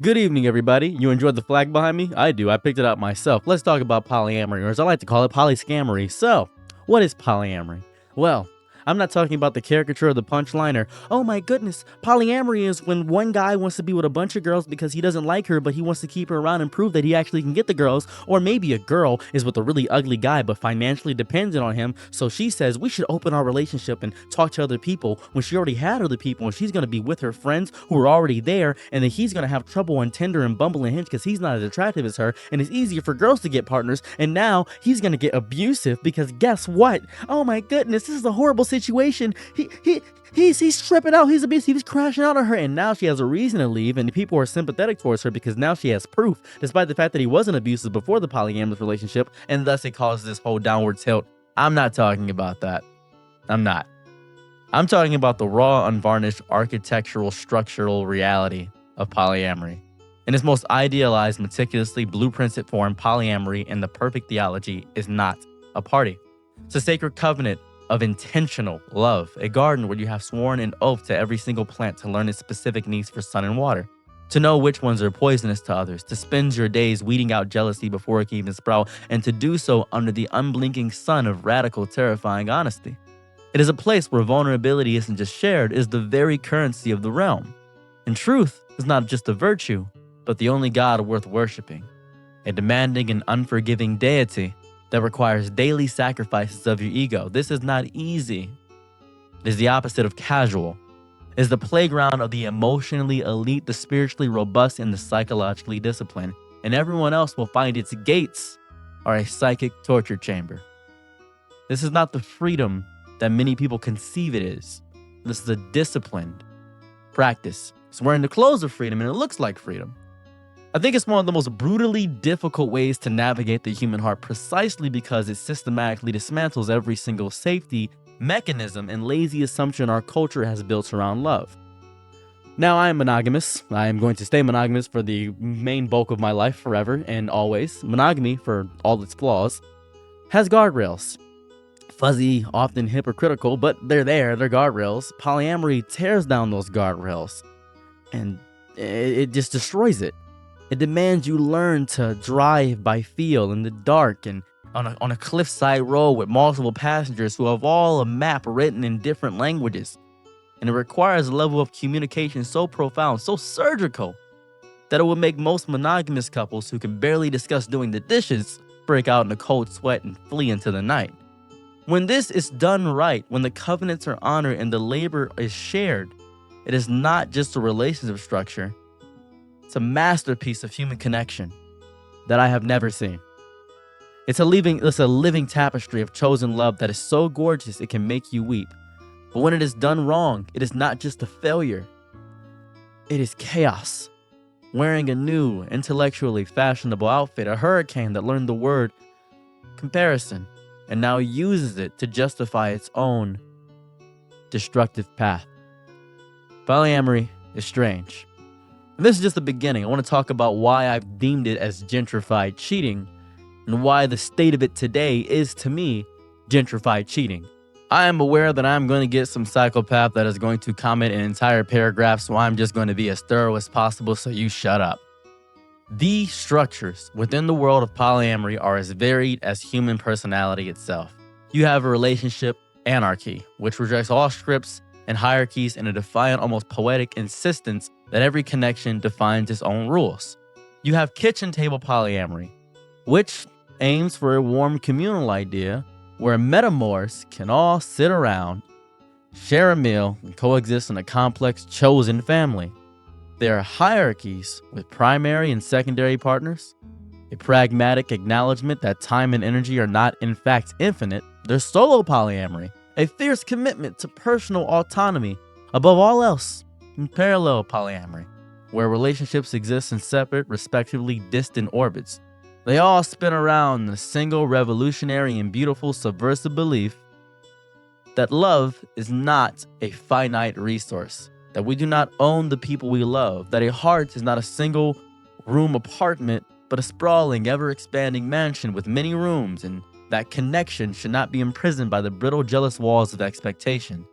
Good evening, everybody. You enjoyed the flag behind me? I do. I picked it up myself. Let's talk about polyamory, or as I like to call it, polyscammery. So, what is polyamory? Well, I'm not talking about the caricature of the punchliner. Oh my goodness, polyamory is when one guy wants to be with a bunch of girls because he doesn't like her, but he wants to keep her around and prove that he actually can get the girls. Or maybe a girl is with a really ugly guy but financially dependent on him, so she says we should open our relationship and talk to other people when she already had other people and she's going to be with her friends who are already there, and then he's going to have trouble on Tinder and Bumble and Hinge because he's not as attractive as her, and it's easier for girls to get partners, and now he's going to get abusive because guess what? Oh my goodness, this is a horrible situation. He's tripping out. He's abusive. He's crashing out on her, and now she has a reason to leave, and people are sympathetic towards her because now she has proof, despite the fact that he wasn't abusive before the polyamorous relationship, and thus it causes this whole downward tilt. I'm not talking about that. I'm not. I'm talking about the raw, unvarnished architectural, structural reality of polyamory. In its most idealized, meticulously blueprinted form, polyamory in the perfect theology is not a party. It's a sacred covenant of intentional love, a garden where you have sworn an oath to every single plant to learn its specific needs for sun and water, to know which ones are poisonous to others, to spend your days weeding out jealousy before it can even sprout, and to do so under the unblinking sun of radical, terrifying honesty. It is a place where vulnerability isn't just shared, it is the very currency of the realm. And truth is not just a virtue, but the only God worth worshiping, a demanding and unforgiving deity that requires daily sacrifices of your ego. This is not easy. It is the opposite of casual. It is the playground of the emotionally elite, the spiritually robust, and the psychologically disciplined, and everyone else will find its gates are a psychic torture chamber. This is not the freedom that many people conceive it is. This is a disciplined practice. It's wearing the clothes of freedom, and it looks like freedom. I think it's one of the most brutally difficult ways to navigate the human heart precisely because it systematically dismantles every single safety mechanism and lazy assumption our culture has built around love. Now, I am monogamous. I am going to stay monogamous for the main bulk of my life forever and always. Monogamy, for all its flaws, has guardrails. Fuzzy, often hypocritical, but they're there, they're guardrails. Polyamory tears down those guardrails, and it just destroys it. It demands you learn to drive by feel in the dark and on a cliffside road with multiple passengers who have all a map written in different languages. And it requires a level of communication so profound, so surgical, that it will make most monogamous couples who can barely discuss doing the dishes break out in a cold sweat and flee into the night. When this is done right, when the covenants are honored and the labor is shared, it is not just a relationship structure. It's a masterpiece of human connection that I have never seen. It's a living tapestry of chosen love that is so gorgeous it can make you weep. But when it is done wrong, it is not just a failure. It is chaos. Wearing a new, intellectually fashionable outfit, a hurricane that learned the word comparison and now uses it to justify its own destructive path. Polyamory is strange. And this is just the beginning. I want to talk about why I've deemed it as gentrified cheating and why the state of it today is, to me, gentrified cheating. I am aware that I'm going to get some psychopath that is going to comment an entire paragraph, so I'm just going to be as thorough as possible, so you shut up. The structures within the world of polyamory are as varied as human personality itself. You have a relationship anarchy, which rejects all scripts and hierarchies and a defiant, almost poetic insistence that every connection defines its own rules. You have kitchen table polyamory, which aims for a warm communal idea where metamors can all sit around, share a meal, and coexist in a complex chosen family. There are hierarchies with primary and secondary partners, a pragmatic acknowledgement that time and energy are not in fact infinite. There's solo polyamory, a fierce commitment to personal autonomy, above all else, and parallel polyamory, where relationships exist in separate, respectively distant orbits. They all spin around the single revolutionary and beautiful subversive belief that love is not a finite resource, that we do not own the people we love, that a heart is not a single room apartment, but a sprawling, ever-expanding mansion with many rooms, and that connection should not be imprisoned by the brittle, jealous walls of expectation.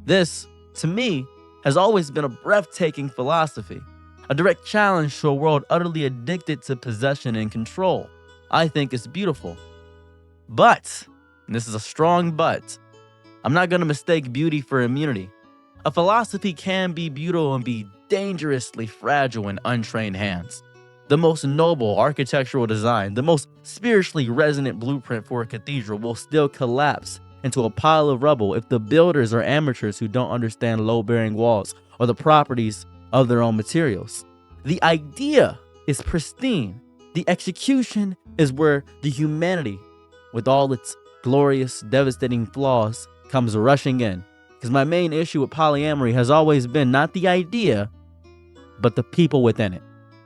This, to me, has always been a breathtaking philosophy. a direct challenge to a world utterly addicted to possession and control. I think it's beautiful. But, and this is a strong but, I'm not going to mistake beauty for immunity. A philosophy can be beautiful and be dangerously fragile in untrained hands. The most noble architectural design, the most spiritually resonant blueprint for a cathedral will still collapse into a pile of rubble if the builders are amateurs who don't understand load-bearing walls or the properties of their own materials. The idea is pristine. The execution is where the humanity, with all its glorious, devastating flaws, comes rushing in. Because my main issue with polyamory has always been not the idea, but the people within it.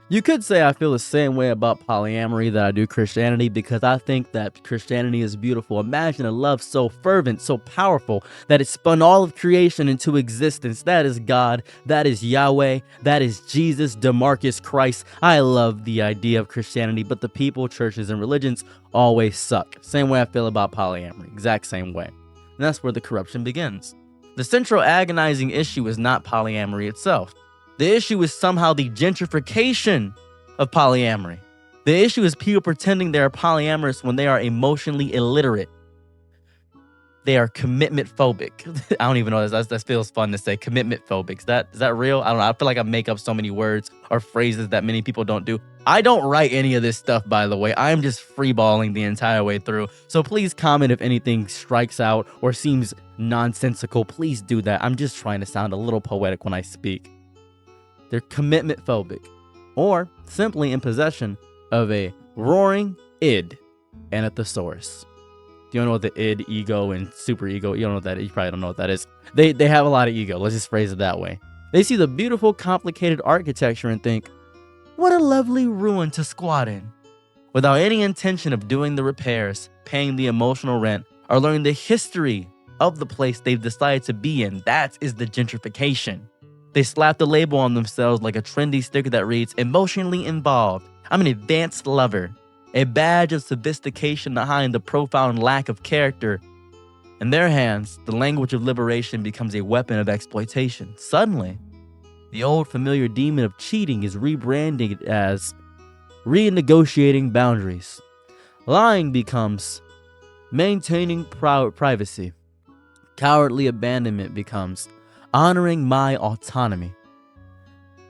You could say I feel the same way about polyamory that I do Christianity, because I think that Christianity is beautiful. Imagine a love so fervent, so powerful, that it spun all of creation into existence. That is God, that is Yahweh, that is Jesus, DeMarcus Christ. I love the idea of Christianity, but the people, churches, and religions always suck. Same way I feel about polyamory, exact same way. And that's where the corruption begins. The central agonizing issue is not polyamory itself. The issue is somehow the gentrification of polyamory. The issue is people pretending they are polyamorous when they are emotionally illiterate. They are commitment phobic. I don't even know, that feels fun to say, commitment phobic. Is that real? I don't know. I feel like I make up so many words or phrases that many people don't do. I don't write any of this stuff, by the way. I'm just freeballing the entire way through. So please comment if anything strikes out or seems nonsensical. Please do that. I'm just trying to sound a little poetic when I speak. They're commitment phobic, or simply in possession of a roaring id and a thesaurus. Do you don't know what the id, ego, and super ego? You don't know what that is. You probably don't know what that is. They have a lot of ego. Let's just phrase it that way. They see the beautiful, complicated architecture and think, what a lovely ruin to squat in, without any intention of doing the repairs, paying the emotional rent, or learning the history of the place they've decided to be in. That is the gentrification. They slap the label on themselves like a trendy sticker that reads, emotionally involved. I'm an advanced lover. A badge of sophistication behind the profound lack of character. In their hands, the language of liberation becomes a weapon of exploitation. Suddenly, the old familiar demon of cheating is rebranded as renegotiating boundaries. Lying becomes maintaining privacy. Cowardly abandonment becomes honoring my autonomy.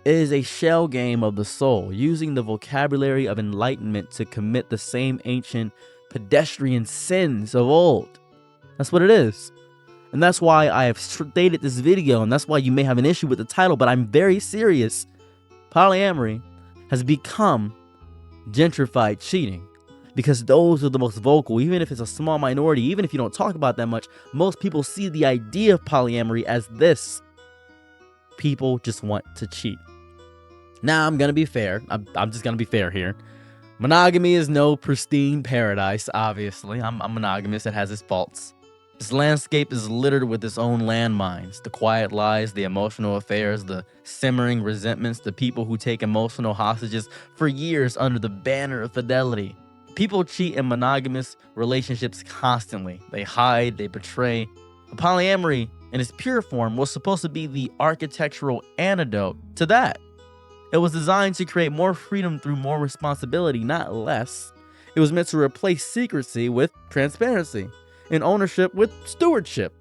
It is a shell game of the soul, using the vocabulary of enlightenment to commit the same ancient pedestrian sins of old. That's what it is. And that's why I have stated this video, and that's why you may have an issue with the title, but I'm very serious. Polyamory has become gentrified cheating. Because those are the most vocal, even if it's a small minority, even if you don't talk about that much, most people see the idea of polyamory as this. People just want to cheat. Now, I'm going to be fair. I'm just going to be fair here. Monogamy is no pristine paradise, obviously. I'm monogamous. It has its faults. This landscape is littered with its own landmines. The quiet lies, the emotional affairs, the simmering resentments, the people who take emotional hostages for years under the banner of fidelity. People cheat in monogamous relationships constantly. They hide, they betray. But polyamory, in its pure form, was supposed to be the architectural antidote to that. It was designed to create more freedom through more responsibility, not less. It was meant to replace secrecy with transparency and ownership with stewardship.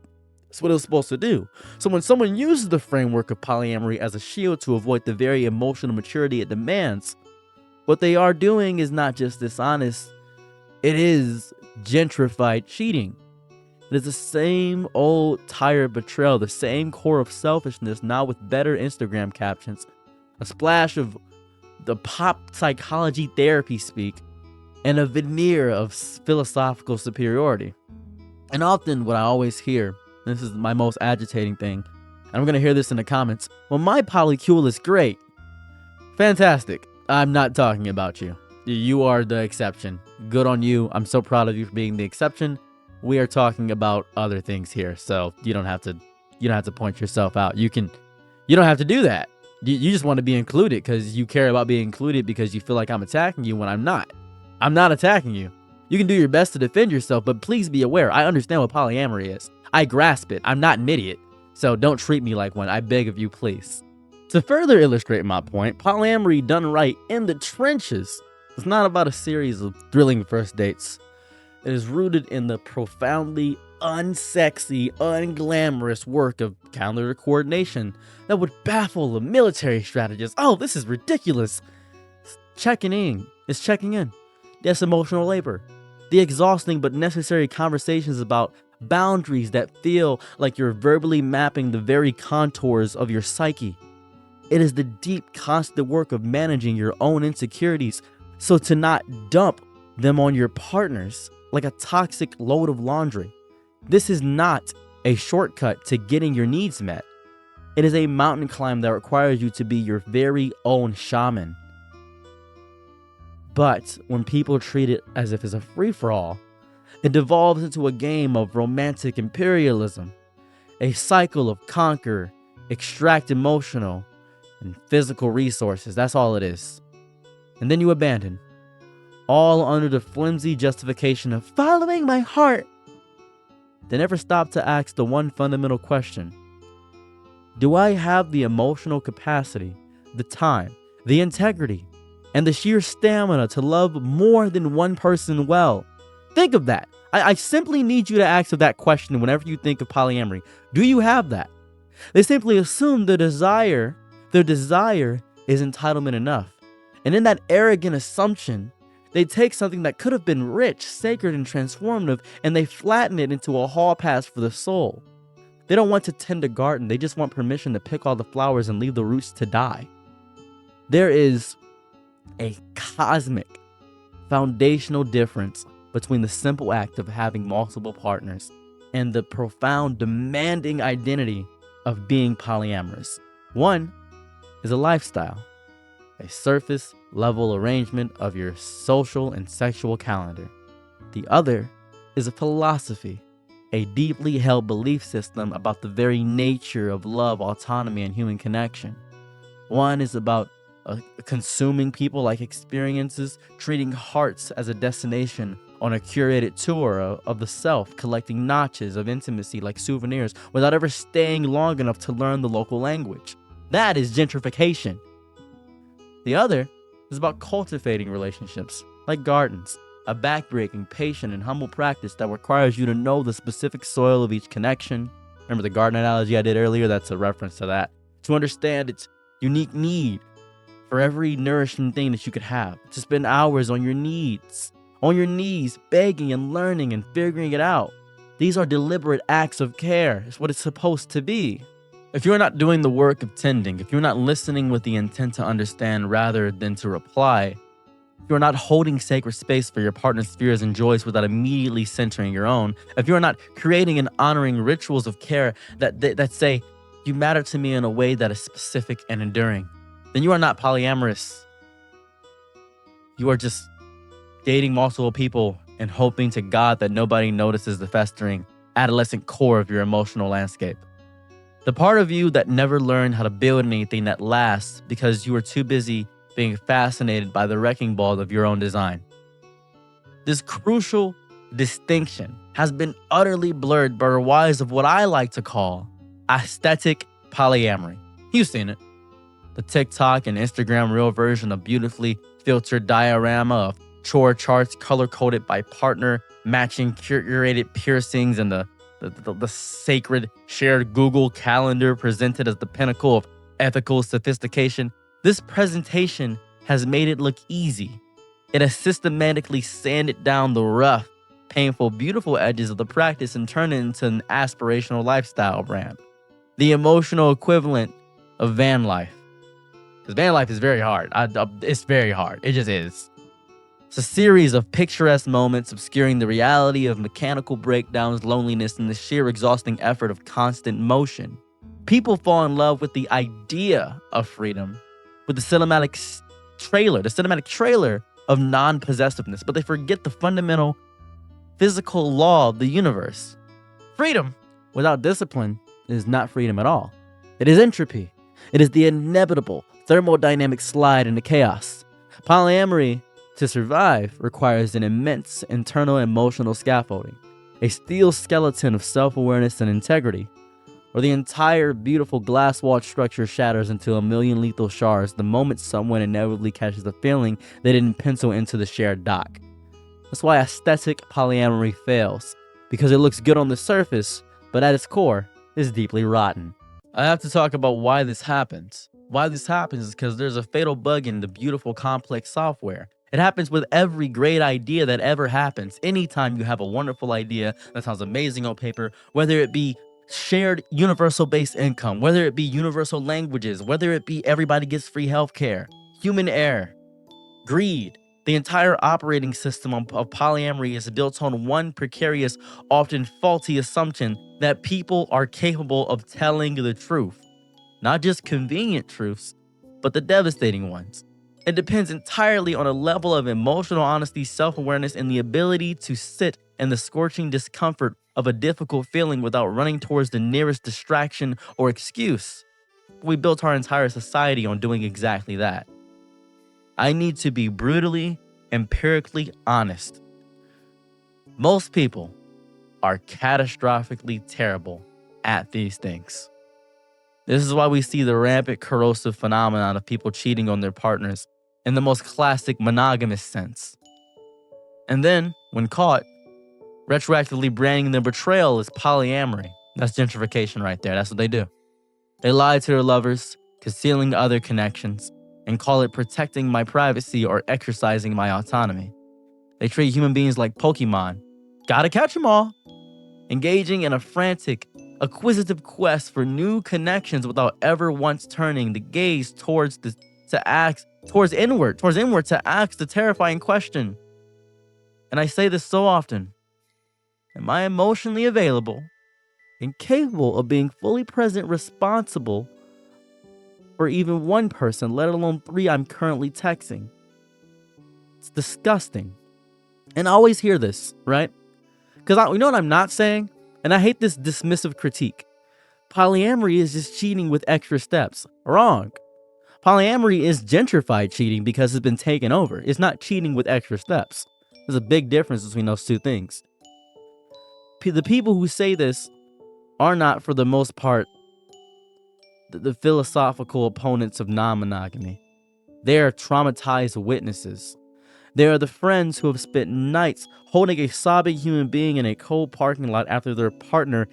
That's what it was supposed to do. So when someone uses the framework of polyamory as a shield to avoid the very emotional maturity it demands, what they are doing is not just dishonest, it is gentrified cheating. It is the same old tired betrayal, the same core of selfishness, now with better Instagram captions, a splash of the pop psychology therapy speak, and a veneer of philosophical superiority. And often what I always hear, this is my most agitating thing, and I'm going to hear this in the comments, well, my polycule is great. Fantastic. I'm not talking about you. You are the exception. Good on you. I'm so proud of you for being the exception. We are talking about other things here, so you don't have to point yourself out. You don't have to do that. You just want to be included because you care about being included because you feel like I'm attacking you when I'm not. I'm not attacking you. You can do your best to defend yourself, but please be aware, I understand what polyamory is. I grasp it. I'm not an idiot. So don't treat me like one. I beg of you, please. To further illustrate my point, polyamory done right in the trenches is not about a series of thrilling first dates. It is rooted in the profoundly unsexy, unglamorous work of calendar coordination that would baffle the military strategists. Oh, this is ridiculous. Checking in. It's checking in. That's emotional labor. The exhausting but necessary conversations about boundaries that feel like you're verbally mapping the very contours of your psyche. It is the deep, constant work of managing your own insecurities so to not dump them on your partners like a toxic load of laundry. This is not a shortcut to getting your needs met. It is a mountain climb that requires you to be your very own shaman. But when people treat it as if it's a free-for-all, it devolves into a game of romantic imperialism, a cycle of conquer, extract emotional, and physical resources. That's all it is. And then you abandon, all under the flimsy justification of following my heart. They never stop to ask the one fundamental question: do I have the emotional capacity, the time, the integrity, and the sheer stamina to love more than one person well? Think of that. I simply need you to ask that question whenever you think of polyamory. Do you have that? They simply assume their desire is entitlement enough. And in that arrogant assumption, they take something that could have been rich, sacred, and transformative, and they flatten it into a hall pass for the soul. They don't want to tend a garden. They just want permission to pick all the flowers and leave the roots to die. There is a cosmic, foundational difference between the simple act of having multiple partners and the profound, demanding identity of being polyamorous. One is a lifestyle, a surface-level arrangement of your social and sexual calendar. The other is a philosophy, a deeply held belief system about the very nature of love, autonomy, and human connection. One is about consuming people like experiences, treating hearts as a destination on a curated tour of the self, collecting notches of intimacy like souvenirs without ever staying long enough to learn the local language. That is gentrification. The other is about cultivating relationships like gardens, a backbreaking, patient, and humble practice that requires you to know the specific soil of each connection. Remember the garden analogy I did earlier? That's a reference to that. To understand its unique need for every nourishing thing that you could have. To spend hours on your knees, begging and learning and figuring it out. These are deliberate acts of care. It's what it's supposed to be. If you're not doing the work of tending, if you're not listening with the intent to understand rather than to reply, if you're not holding sacred space for your partner's fears and joys without immediately centering your own, if you're not creating and honoring rituals of care that say, you matter to me in a way that is specific and enduring, then you are not polyamorous. You are just dating multiple people and hoping to God that nobody notices the festering, adolescent core of your emotional landscape. The part of you that never learned how to build anything that lasts because you were too busy being fascinated by the wrecking ball of your own design. This crucial distinction has been utterly blurred by the rise of what I like to call aesthetic polyamory. You've seen it. The TikTok and Instagram reel version of beautifully filtered diorama of chore charts color-coded by partner, matching curated piercings, and the sacred shared Google Calendar presented as the pinnacle of ethical sophistication. This presentation has made it look easy. It has systematically sanded down the rough, painful, beautiful edges of the practice and turned it into an aspirational lifestyle brand. The emotional equivalent of van life. Because van life is very hard. It's very hard. It just is. It's a series of picturesque moments obscuring the reality of mechanical breakdowns, loneliness, and the sheer exhausting effort of constant motion. People fall in love with the idea of freedom, with the cinematic trailer of non-possessiveness, but they forget the fundamental physical law of the universe. Freedom without discipline is not freedom at all. It is entropy. It is the inevitable thermodynamic slide into chaos. Polyamory, to survive, requires an immense internal emotional scaffolding, a steel skeleton of self-awareness and integrity. or the entire beautiful glass-walled structure shatters into a million lethal shards the moment someone inevitably catches the feeling they didn't pencil into the shared dock. That's why aesthetic polyamory fails, because it looks good on the surface, but at its core is deeply rotten. I have to talk about why this happens. Why this happens is because there's a fatal bug in the beautiful complex software. It happens with every great idea that ever happens. Anytime you have a wonderful idea that sounds amazing on paper, whether it be shared universal base income, whether it be universal languages, whether it be everybody gets free healthcare, human error, greed. The entire operating system of polyamory is built on one precarious, often faulty assumption that people are capable of telling the truth. Not just convenient truths, but the devastating ones. It depends entirely on a level of emotional honesty, self-awareness, and the ability to sit in the scorching discomfort of a difficult feeling without running towards the nearest distraction or excuse. We built our entire society on doing exactly that. I need to be brutally, empirically honest. Most people are catastrophically terrible at these things. This is why we see the rampant corrosive phenomenon of people cheating on their partners in the most classic monogamous sense. And then, when caught, retroactively branding their betrayal as polyamory. That's gentrification right there. That's what they do. They lie to their lovers, concealing other connections, and call it protecting my privacy or exercising my autonomy. They treat human beings like Pokemon. Gotta catch 'em all. Engaging in a frantic, acquisitive quest for new connections without ever once turning the gaze towards inward to ask the terrifying question. And I say this so often. Am I emotionally available and capable of being fully present, responsible for even one person, let alone 3 I'm currently texting? It's disgusting. And I always hear this, right? Because you know what I'm not saying? And I hate this dismissive critique. Polyamory is just cheating with extra steps. Wrong. Polyamory is gentrified cheating because it's been taken over. It's not cheating with extra steps. There's a big difference between those two things. The people who say this are not, for the most part, the philosophical opponents of non-monogamy. They are traumatized witnesses. They are the friends who have spent nights holding a sobbing human being in a cold parking lot after their partner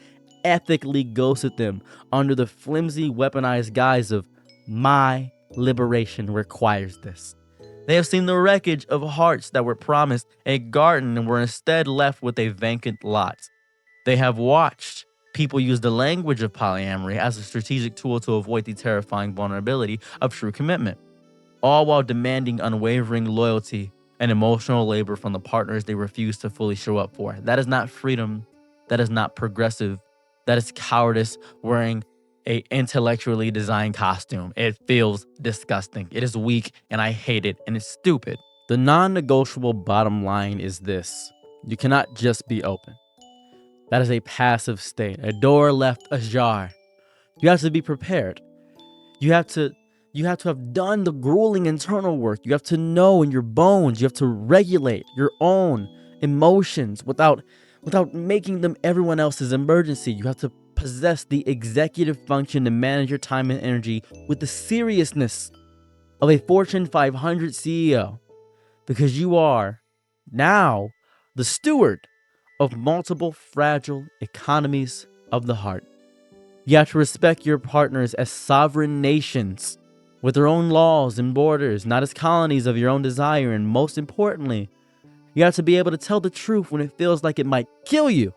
ethically ghosted them under the flimsy, weaponized guise of "my liberation requires this." They have seen the wreckage of hearts that were promised a garden and were instead left with a vacant lot. They have watched people use the language of polyamory as a strategic tool to avoid the terrifying vulnerability of true commitment, all while demanding unwavering loyalty and emotional labor from the partners they refuse to fully show up for. That is not freedom. That is not progressive. That is cowardice wearing a intellectually designed costume. It feels disgusting. It is weak, and I hate it, and it's stupid. The non-negotiable bottom line is this. You cannot just be open. That is a passive state, a door left ajar. You have to be prepared. You have to have done the grueling internal work. You have to know in your bones. You have to regulate your own emotions without making them everyone else's emergency. You have to possess the executive function to manage your time and energy with the seriousness of a Fortune 500 CEO, because you are now the steward of multiple fragile economies of the heart. You have to respect your partners as sovereign nations with their own laws and borders, not as colonies of your own desire. And most importantly, you have to be able to tell the truth when it feels like it might kill you.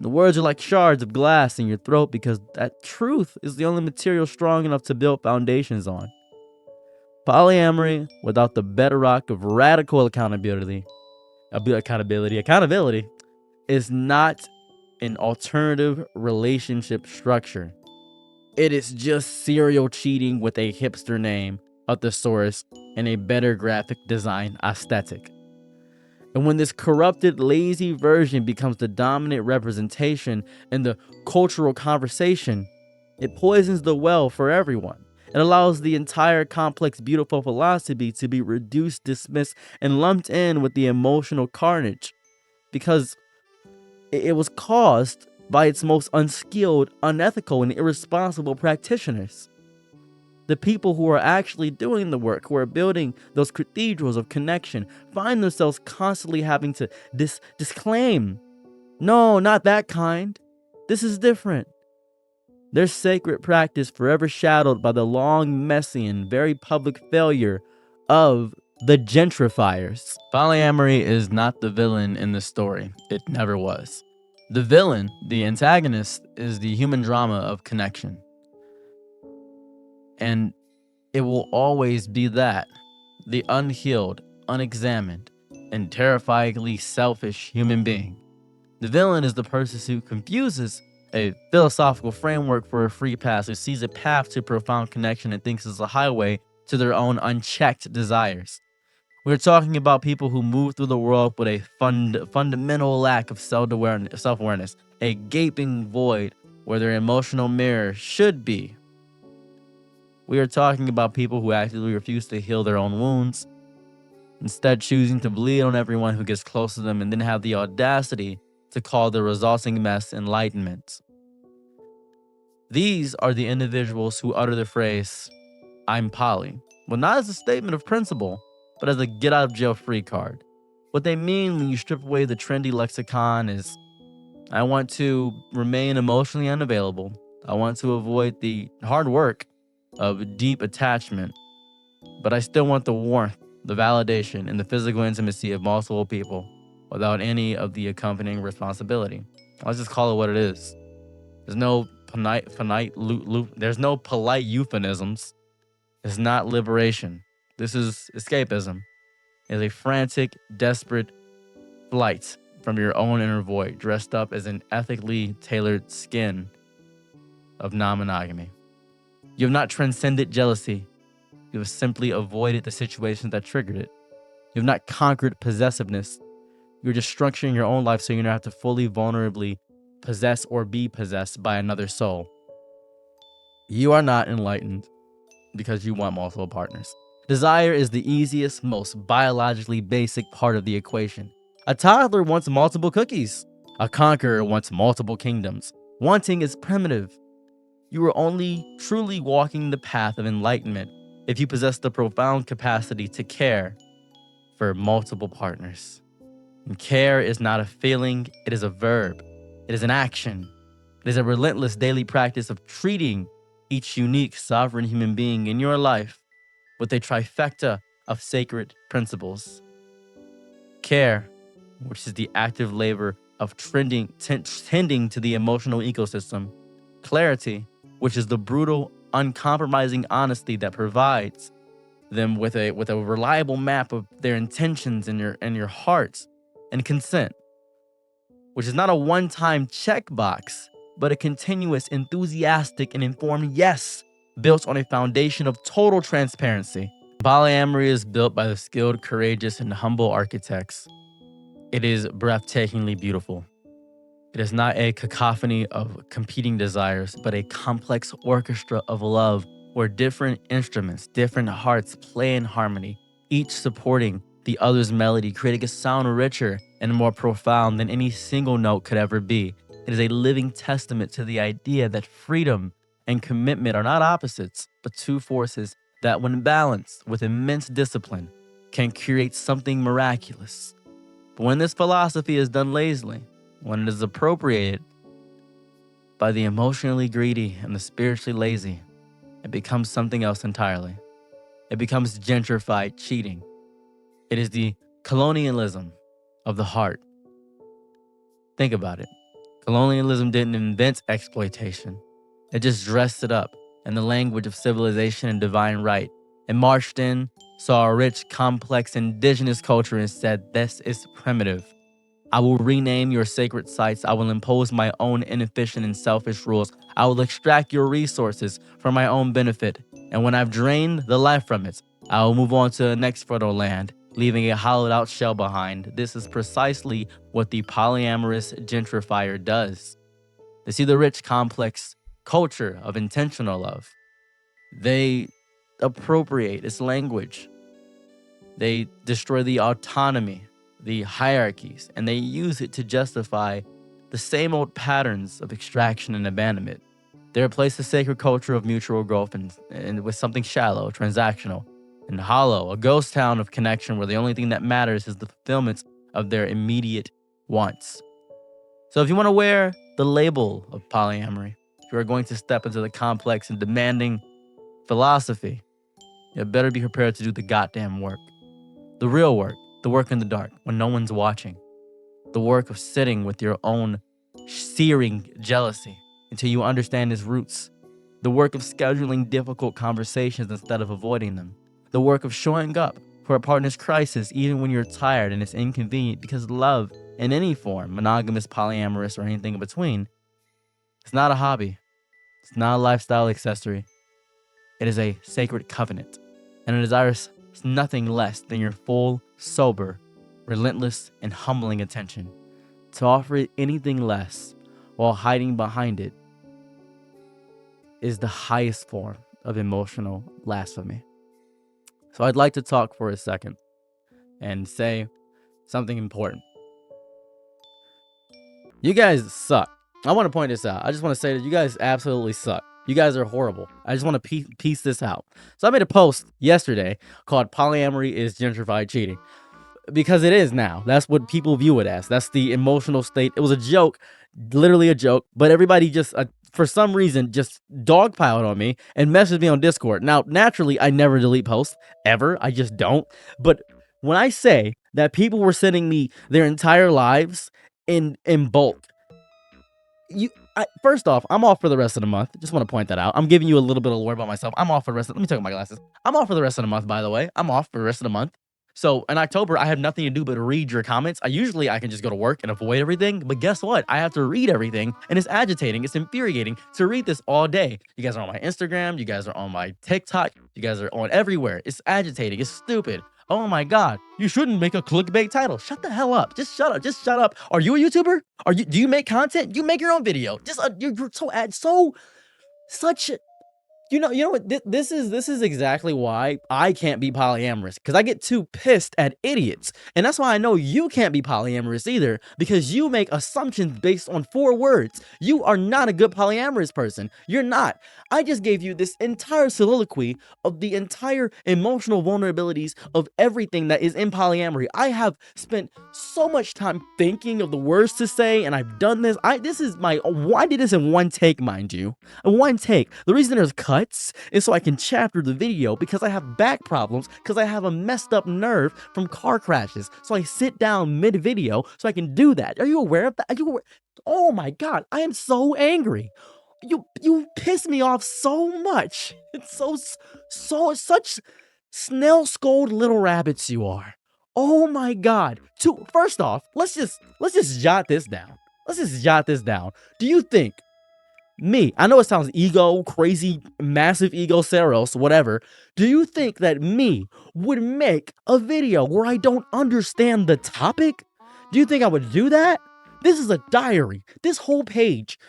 The words are like shards of glass in your throat because that truth is the only material strong enough to build foundations on. Polyamory without the bedrock of radical accountability is not an alternative relationship structure. It is just serial cheating with a hipster name, a thesaurus, and a better graphic design aesthetic. And when this corrupted, lazy version becomes the dominant representation in the cultural conversation, it poisons the well for everyone. It allows the entire complex, beautiful philosophy to be reduced, dismissed, and lumped in with the emotional carnage, because it was caused by its most unskilled, unethical, and irresponsible practitioners. The people who are actually doing the work, who are building those cathedrals of connection, find themselves constantly having to disclaim, no, not that kind. This is different. Their sacred practice forever shadowed by the long, messy, and very public failure of the gentrifiers. Polyamory is not the villain in the story. It never was. The villain, the antagonist, is the human drama of connection. And it will always be that. The unhealed, unexamined, and terrifyingly selfish human being. The villain is the person who confuses a philosophical framework for a free pass, who sees a path to profound connection and thinks it's a highway to their own unchecked desires. We're talking about people who move through the world with a fundamental lack of self-awareness, a gaping void where their emotional mirror should be. We are talking about people who actively refuse to heal their own wounds, instead choosing to bleed on everyone who gets close to them and then have the audacity to call the resulting mess enlightenment. These are the individuals who utter the phrase, I'm poly, well, not as a statement of principle, but as a get out of jail free card. What they mean when you strip away the trendy lexicon is, I want to remain emotionally unavailable. I want to avoid the hard work of deep attachment, but I still want the warmth, the validation, and the physical intimacy of multiple people without any of the accompanying responsibility. Let's just call it what it is. There's no there's no polite euphemisms. It's not liberation. This is escapism. It's a frantic, desperate flight from your own inner void, dressed up as an ethically tailored skin of non-monogamy. You have not transcended jealousy. You have simply avoided the situation that triggered it. You have not conquered possessiveness. You're just structuring your own life so you don't have to fully vulnerably possess or be possessed by another soul. You are not enlightened because you want multiple partners. Desire is the easiest, most biologically basic part of the equation. A toddler wants multiple cookies. A conqueror wants multiple kingdoms. Wanting is primitive. You are only truly walking the path of enlightenment if you possess the profound capacity to care for multiple partners. And care is not a feeling, it is a verb. It is an action. It is a relentless daily practice of treating each unique sovereign human being in your life with a trifecta of sacred principles. Care, which is the active labor of tending to the emotional ecosystem. Clarity, which is the brutal, uncompromising honesty that provides them with a reliable map of their intentions and your hearts. And consent, which is not a one-time checkbox, but a continuous, enthusiastic, and informed yes, built on a foundation of total transparency. Polyamory is built by the skilled, courageous, and humble architects. It is breathtakingly beautiful. It is not a cacophony of competing desires, but a complex orchestra of love where different instruments, different hearts play in harmony, each supporting the other's melody, creating a sound richer and more profound than any single note could ever be. It is a living testament to the idea that freedom and commitment are not opposites, but two forces that, when balanced with immense discipline, can create something miraculous. But when this philosophy is done lazily, when it is appropriated by the emotionally greedy and the spiritually lazy, it becomes something else entirely. It becomes gentrified cheating. It is the colonialism of the heart. Think about it. Colonialism didn't invent exploitation. It just dressed it up in the language of civilization and divine right. It marched in, saw a rich, complex indigenous culture and said, this is primitive. I will rename your sacred sites. I will impose my own inefficient and selfish rules. I will extract your resources for my own benefit. And when I've drained the life from it, I will move on to the next fertile land, leaving a hollowed out shell behind. This is precisely what the polyamorous gentrifier does. They see the rich, complex culture of intentional love. They appropriate its language. They destroy the autonomy, the hierarchies, and they use it to justify the same old patterns of extraction and abandonment. They replace the sacred culture of mutual growth and with something shallow, transactional, and hollow, a ghost town of connection where the only thing that matters is the fulfillment of their immediate wants. So if you want to wear the label of polyamory, if you are going to step into the complex and demanding philosophy, you better be prepared to do the goddamn work. The real work, the work in the dark, when no one's watching. The work of sitting with your own searing jealousy until you understand its roots. The work of scheduling difficult conversations instead of avoiding them. The work of showing up for a partner's crisis even when you're tired and it's inconvenient, because love in any form, monogamous, polyamorous, or anything in between, it's not a hobby. It's not a lifestyle accessory. It is a sacred covenant, and it desires nothing less than your full, sober, relentless, and humbling attention. To offer it anything less while hiding behind it is the highest form of emotional blasphemy. So I'd like to talk for a second and say something important. You guys suck. I want to point this out. I just want to say that you guys absolutely suck. You guys are horrible. I just want to piece this out. So I made a post yesterday called "Polyamory is Gentrified Cheating." Because it is now. That's what people view it as. That's the emotional state. It was a joke, literally a joke, but everybody just, for some reason, just dogpiled on me and messaged me on Discord. Now, naturally, I never delete posts, ever. I just don't. But when I say that people were sending me their entire lives in bulk, first off, I'm off for the rest of the month. Just want to point that out. I'm giving you a little bit of lore about myself. I'm off for the rest of, let me take off my glasses. I'm off for the rest of the month, by the way. I'm off for the rest of the month. So in October, I have nothing to do but read your comments. I can just go to work and avoid everything. But guess what? I have to read everything, and it's agitating. It's infuriating to read this all day. You guys are on my Instagram. You guys are on my TikTok. You guys are on everywhere. It's agitating. It's stupid. Oh my God. You shouldn't make a clickbait title. Shut the hell up. Just shut up. Just shut up. Are you a YouTuber? Do you make content? You make your own video. Just you're such. You know what? This is exactly why I can't be polyamorous, because I get too pissed at idiots. And that's why I know you can't be polyamorous either, because you make assumptions based on 4 words. You are not a good polyamorous person. You're not. I just gave you this entire soliloquy of the entire emotional vulnerabilities of everything that is in polyamory. I have spent so much time thinking of the words to say, and I've done this. I did this in one take, mind you. In one take. The reason there's cuts is so I can chapter the video, because I have back problems, because I have a messed up nerve from car crashes. So I sit down mid-video so I can do that. Are you aware of that? Are you aware? Oh my God, I am so angry. You piss me off so much. It's such snail-skulled little rabbits you are. Oh my God. First off, let's just jot this down. Let's just jot this down. Do you think me, I know it sounds ego, crazy, massive ego, Saros, whatever. Do you think that me would make a video where I don't understand the topic? Do you think I would do that? This is a diary. This whole page,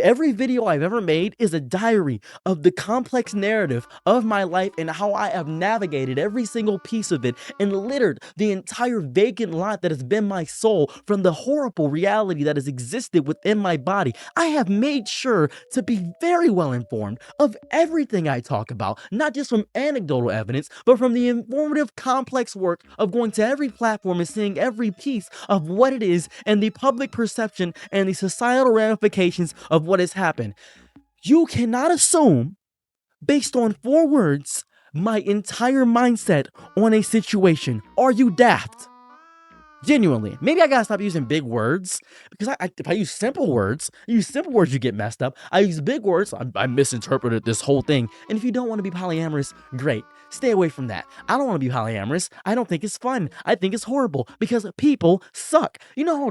every video I've ever made is a diary of the complex narrative of my life and how I have navigated every single piece of it and littered the entire vacant lot that has been my soul from the horrible reality that has existed within my body. I have made sure to be very well informed of everything I talk about, not just from anecdotal evidence, but from the informative, complex work of going to every platform and seeing every piece of what it is and the public perception and the societal ramifications of what has happened. You cannot assume, based on 4 words, my entire mindset on a situation. Are you daft? Genuinely. Maybe I gotta stop using big words, because if I use simple words, you get messed up. I use big words, I misinterpreted this whole thing. And if you don't want to be polyamorous, great. Stay away from that. I don't want to be polyamorous. I don't think it's fun. I think it's horrible, because people suck. You know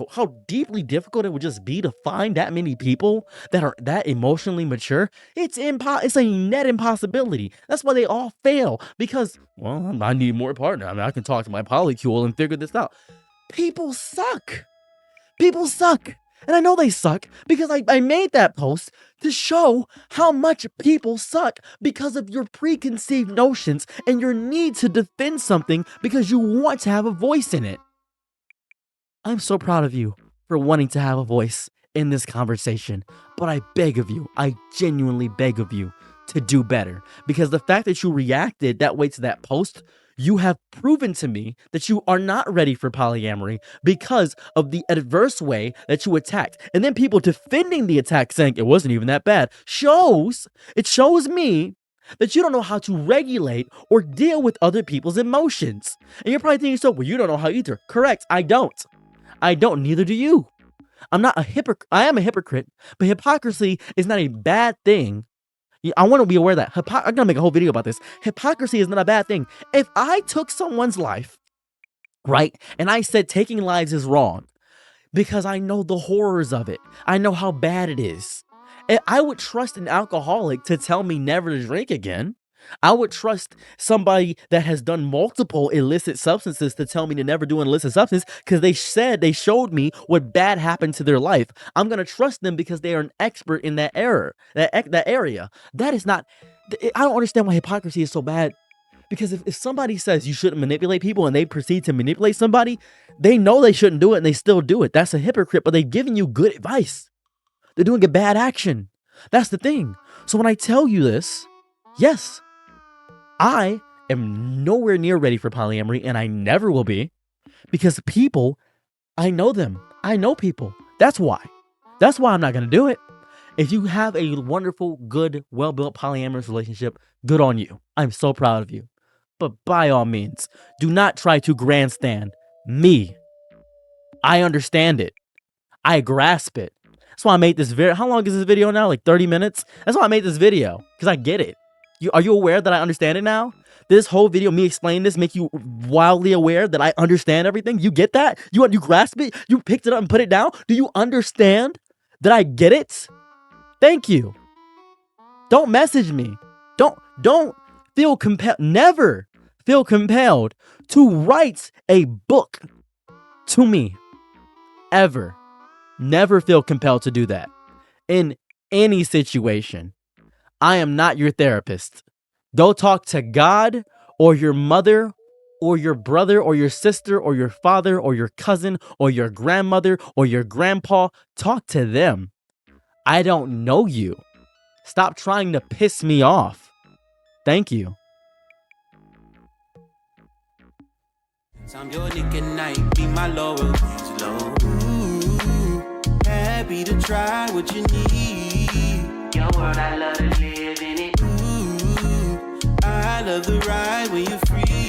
how deeply difficult it would just be to find that many people that are that emotionally mature? It's a net impossibility. That's why they all fail, because, well, I need more partner. I mean, I can talk to my polycule and figure this out. People suck. People suck. And I know they suck because I made that post to show how much people suck because of your preconceived notions and your need to defend something because you want to have a voice in it. I'm so proud of you. for wanting to have a voice in this conversation, but I beg of you, I genuinely beg of you to do better, because the fact that you reacted that way to that post, you have proven to me that you are not ready for polyamory because of the adverse way that you attacked. And then people defending the attack saying it wasn't even that bad shows me that you don't know how to regulate or deal with other people's emotions. And you're probably thinking, so, well, you don't know how either. Correct, I don't. Neither do you. I'm not a hypocrite. I am a hypocrite, but hypocrisy is not a bad thing. I want to be aware of that. I'm going to make a whole video about this. Hypocrisy is not a bad thing. If I took someone's life, right, and I said taking lives is wrong because I know the horrors of it, I know how bad it is, I would trust an alcoholic to tell me never to drink again. I would trust somebody that has done multiple illicit substances to tell me to never do an illicit substance because they showed me what bad happened to their life. I'm going to trust them because they are an expert in that area. That is not, I don't understand why hypocrisy is so bad, because if somebody says you shouldn't manipulate people and they proceed to manipulate somebody, they know they shouldn't do it and they still do it. That's a hypocrite, but they've given you good advice. They're doing a bad action. That's the thing. So when I tell you this, yes, I am nowhere near ready for polyamory, and I never will be, because people, I know them. I know people. That's why. That's why I'm not going to do it. If you have a wonderful, good, well-built polyamorous relationship, good on you. I'm so proud of you. But by all means, do not try to grandstand me. I understand it. I grasp it. That's why I made this video. How long is this video now? Like 30 minutes? That's why I made this video, because I get it. Are you aware that I understand it now? This whole video, me explaining this, make you wildly aware that I understand everything? You get that? You grasp it? You picked it up and put it down? Do you understand that I get it? Thank you. Don't message me. Don't feel compelled. Never feel compelled to write a book to me. Ever. Never feel compelled to do that. In any situation. I am not your therapist. Go talk to God or your mother or your brother or your sister or your father or your cousin or your grandmother or your grandpa. Talk to them. I don't know you. Stop trying to piss me off. Thank you. I'm your Nick at night, be my Laurel low. Happy to try what you need. Your world, I love to live in it. I love the ride when you're free.